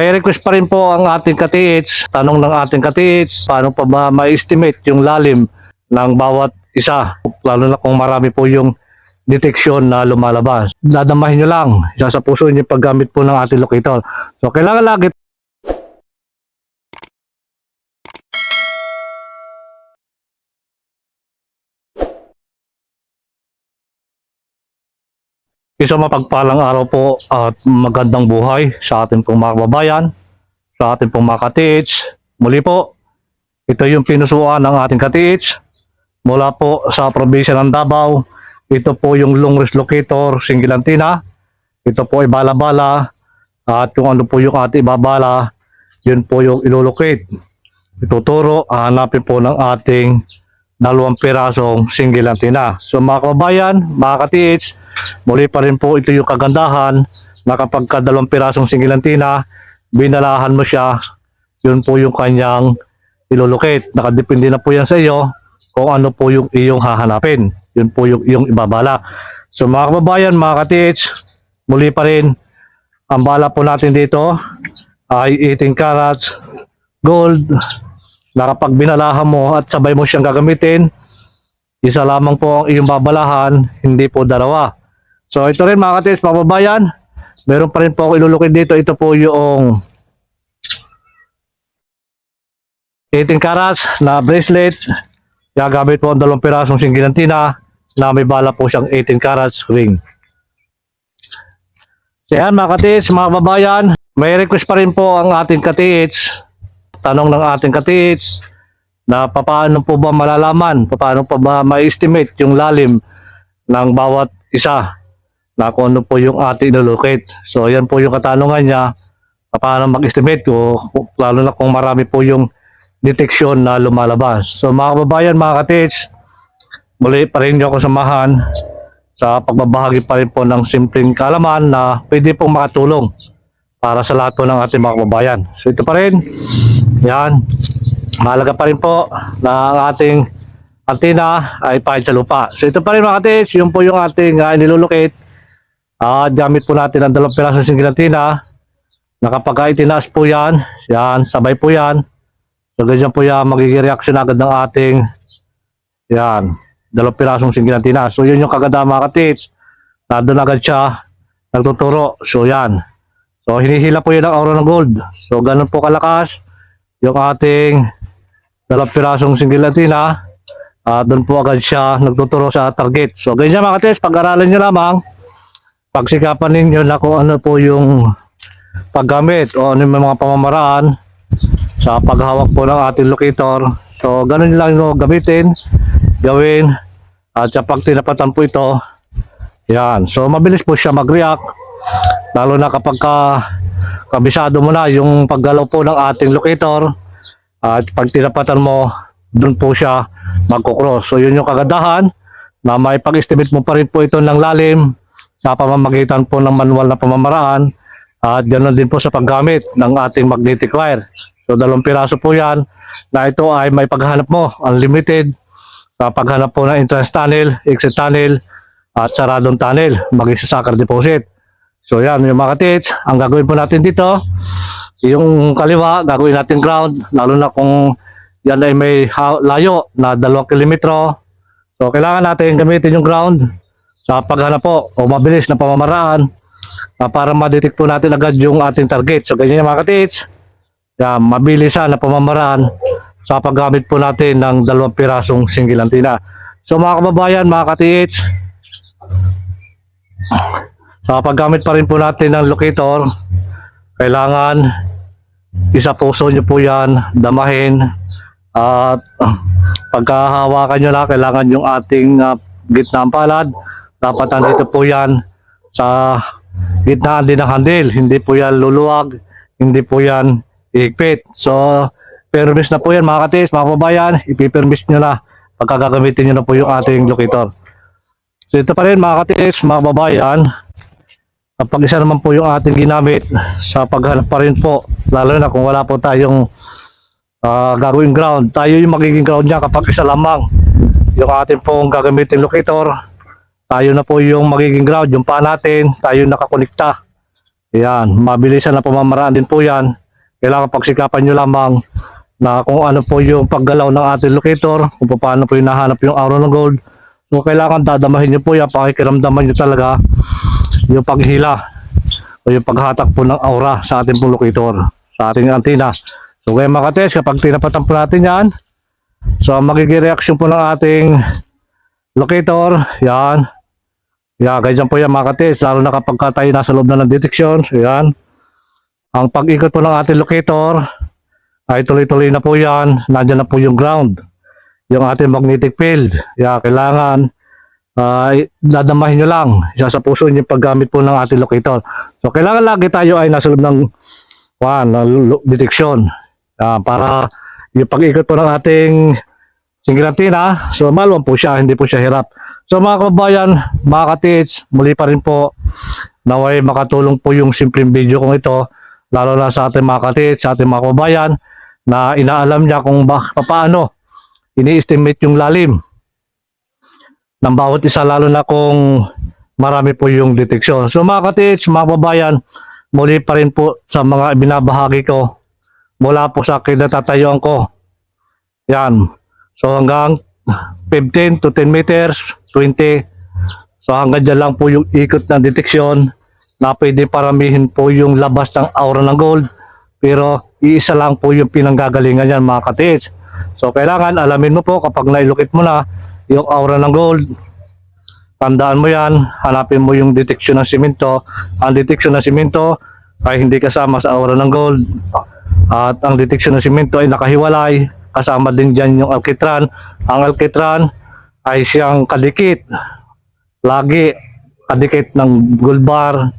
May request pa rin po ang ating ka-TH. Tanong ng ating ka-TH, paano pa ba ma-estimate yung lalim ng bawat isa? Lalo na kung marami po yung deteksyon na lumalabas. Dadamahin nyo lang, isa sa puso nyo paggamit po ng ating locator. So kailangan lagi isang mapagpalang araw po at magandang buhay sa ating pong mga kababayan, sa ating pong mga ka-TH. Muli po, ito yung pinusuan ng ating ka-TH mula po sa probinsya ng Davao. Ito po yung long range locator, single antenna. Ito po ay bala-bala at kung ano po yung ating ibabala, yun po yung ilolocate. Ituturo, hanapin po ng ating 2 pirasong single antenna. So mga kababayan, mga ka-TH, muli pa rin po ito yung kagandahan na kapag ka 2 pirasong single antenna, binalahan mo siya, yun po yung kanyang ilolocate. Nakadepende na po yan sa iyo kung ano po yung iyong hahanapin. Yun po yung iyong ibabala. So mga kababayan, mga ka-TH, muli pa rin, ang bala po natin dito ay 18 carats gold na kapag binalahan mo at sabay mo siyang gagamitin, isa lamang po ang iyong babalahan, hindi po dalawa. So ito rin mga ka-TH, mga kababayan, meron pa rin po ako ilulukid dito. Ito po yung 18 carats na bracelet. Gagamit po ang 2 pirasong single antenna na may bala po siyang 18 carats ring. So yan mga ka-TH, mga kababayan, may request pa rin po ang ating ka-TH. Tanong ng ating ka-TH na paano po ba malalaman, paano pa ba ma-estimate yung lalim ng bawat isa na kung ano po yung ating ilolocate. So yan po yung katanungan niya, paano mag-estimate ko, lalo na kung marami po yung deteksyon na lumalabas. So mga kababayan, mga ka-TH, muli pa rin niyo ako samahan sa pagbabahagi pa rin po ng simpleng kaalaman na pwede pong makatulong para sa lahat po ng ating mga kababayan. So ito pa rin, yan, mahalaga pa rin po na ang ating antenna ay pahid sa lupa. So ito pa rin mga ka-TH, yun po yung ating nilolocate. Gamit po natin ang 2 pirasong single antenna na kapag itinaas po yan, sabay po yan. So ganyan po yan, magiging reaction agad ng ating 2 pirasong single antenna. So yun yung kaganda mga ka-TH, na doon agad siya nagtuturo. So yan, so hinihila po yun ang aura ng gold. So ganun po kalakas yung ating 2 pirasong single antenna. Doon po agad siya nagtuturo sa target. So ganyan mga ka-TH, pag-aralan nyo lamang, pagsikapan ninyo na kung ano po yung paggamit o ano yung mga pamamaraan sa paghawak po ng ating locator. So ganun lang yung gamitin, gawin, at sa pag tinapatan po ito, yan, so mabilis po siya mag-react, lalo na kapag kabisado mo na yung paggalaw po ng ating locator, at pag tinapatan mo, dun po siya magkukross. So yun yung kagandahan, na may pag-estimate mo pa rin po ito ng lalim sa pamamagitan po ng manual na pamamaraan, at ganoon din po sa paggamit ng ating magnetic wire. So 2 piraso po yan, na ito ay may paghanap mo, unlimited, sa paghanap po ng entrance tunnel, exit tunnel, at saradong tunnel, maging sa sucker deposit. So yan yung mga ka-TH, ang gagawin po natin dito, yung kaliwa, gagawin natin ground, lalo na kung yan ay may layo na 2 kilometro. So kailangan natin gamitin yung ground sa paghanap po o mabilis na pamamaraan para ma-detect po natin agad yung ating target. So ganyan yung mga ka-TH, yan, mabilisan na pamamaraan sa paggamit po natin ng 2 pirasong single antenna. So mga kababayan, mga ka-TH, sa paggamit pa rin po natin ng locator, kailangan isa puso nyo po yan, damahin, at pagkahawakan nyo na, kailangan yung ating gitna ng palad, dapat nandito po yan sa gitnaan din ng handle, hindi po yan luluwag, hindi po yan ihigpit. So permis na po yan mga ka-TH, mga kababayan, ipipermis nyo na pagka gagamitin nyo na po yung ating locator. So ito pa rin mga ka-TH, mga kababayan, kapag isa naman po yung ating ginamit sa paghanap pa rin po, lalo na kung wala po tayong gagawin ground, tayo yung magiging ground niya kapag isa lamang yung ating pong gagamitin locator. Tayo na po yung magiging ground, yung paa natin, tayo nakakonekta Yan, mabilisan na pamamaraan din po yan. Kailangan pagsikapan nyo lamang na kung ano po yung paggalaw ng ating locator, kung paano po yung nahanap yung aura ng gold. So kailangan dadamahin nyo po yan, pakikiramdaman nyo talaga yung paghila o yung paghatak po ng aura sa ating pong locator, sa ating antenna. So kaya mga ka-test, kapag tinapatan po natin yan, so ang magiging reaction po ng ating locator, yan. Yan, ganyan po yan mga ka-test, lalo na kapag tayo nasa loob na ng detection. So yan, ang pag-ikot po ng ating locator ay tuloy-tuloy na po yan. Nandiyan na po yung ground, yung ating magnetic field. Yan, kailangan dadamahin nyo lang isa sa puso nyo paggamit po ng ating locator. So kailangan lagi tayo ay nasa loob ng detection para yung pag-ikot po ng ating single antenna, so maluwang po siya, hindi po siya hirap. So mga kababayan, mga ka-tits, muli pa rin po naway makatulong po yung simpleng video kong ito, lalo na sa ating mga ka-tits, sa ating mga kababayan na inaalam niya kung paano ini-estimate yung lalim ng bawat isa, lalo na kung marami po yung deteksyon. So mga ka-tits, mga kababayan, muli pa rin po sa mga binabahagi ko mula po sa kinatatayuan ko. Yan. So hanggang 15 to 10 meters, 20. So hanggang dyan lang po yung ikot ng deteksyon na pwede paramihin po yung labas ng aura ng gold. Pero iisa lang po yung pinanggagalingan yan mga ka-tits. So kailangan alamin mo po kapag nailukit mo na yung aura ng gold. Tandaan mo yan, hanapin mo yung deteksyon ng simento. Ang deteksyon ng simento ay hindi kasama sa aura ng gold. At ang deteksyon ng simento ay nakahiwalay. Kasama din dyan yung alkitran. Ang alkitran ay siyang kadikit. Lagi kadikit ng gold bar.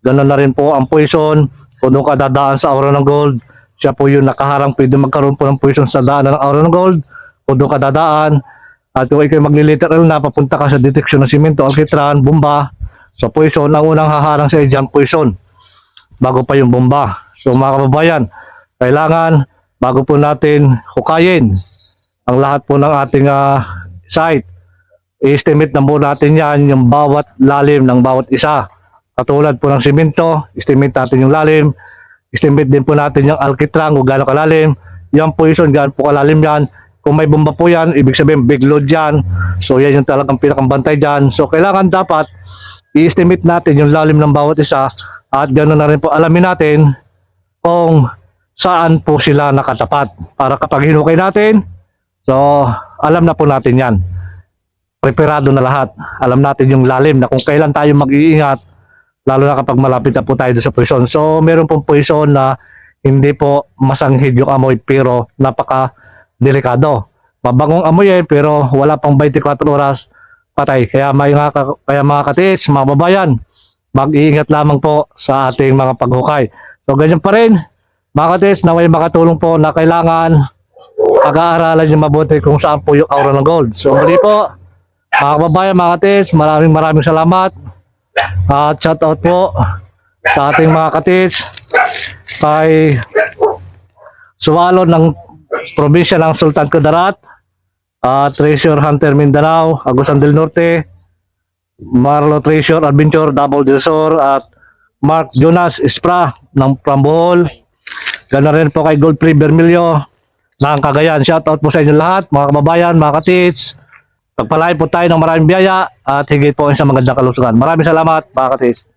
Ganun na rin po ang poison. Kung doon ka dadaan sa aura ng gold, siya po yung nakaharang. Pwede magkaroon po ng poison sa daan ng aura ng gold. Kung doon ka dadaan, at kung ikaw magliliteral na, papunta ka sa deteksyon ng simento, alkitran, bomba. So poison, ang unang haharang sa dyan, poison. Bago pa yung bomba. So mga kababayan, kailangan bago po natin hukayin ang lahat po ng ating site, i-estimate na po natin yan, yung bawat lalim ng bawat isa. Katulad po ng simento, estimate natin yung lalim, estimate din po natin yung alkitran kung gaano kalalim, yung poison gaano po kalalim yan. Kung may bomba po yan, ibig sabihin big load yan. So yan yung talagang pinakambantay dyan. So kailangan dapat i-estimate natin yung lalim ng bawat isa, at ganoon na rin po alamin natin kung saan po sila nakatapat. Para kapag hinukay natin, so alam na po natin yan. Preparado na lahat. Alam natin yung lalim na kung kailan tayo mag-iingat, lalo na kapag malapit na po tayo sa poison. So meron pong poison na hindi po masanghid yung amoy pero napaka-delikado. Mabangong amoy pero wala pang 24 oras patay. Kaya mga ka-tits, mga babayan, mag-iingat lamang po sa ating mga paghukay. So ganyan pa rin, mga ka-tits, naway makatulong po na kailangan pag-aaralan nyo mabuti kung saan po yung aura ng gold. So muli po, mga kababayan, mga ka-tits, maraming salamat. At shout out po sa ating mga ka-tits kay Suwalo ng probinsya ng Sultan Kudarat, Treasure Hunter Mindanao, Agusan del Norte, Marlo Treasure Adventure Double del Sur, at Mark Jonas Ispra ng Prambohol. Ganoon rin po kay Goldfree Bermilio ng Cagayan. Shout out po sa inyo lahat, mga kababayan, mga ka-tits. Pagpalain po tayo ng maraming biyaya at higit po sa magandang kalusugan. Maraming salamat, mga ka-tits.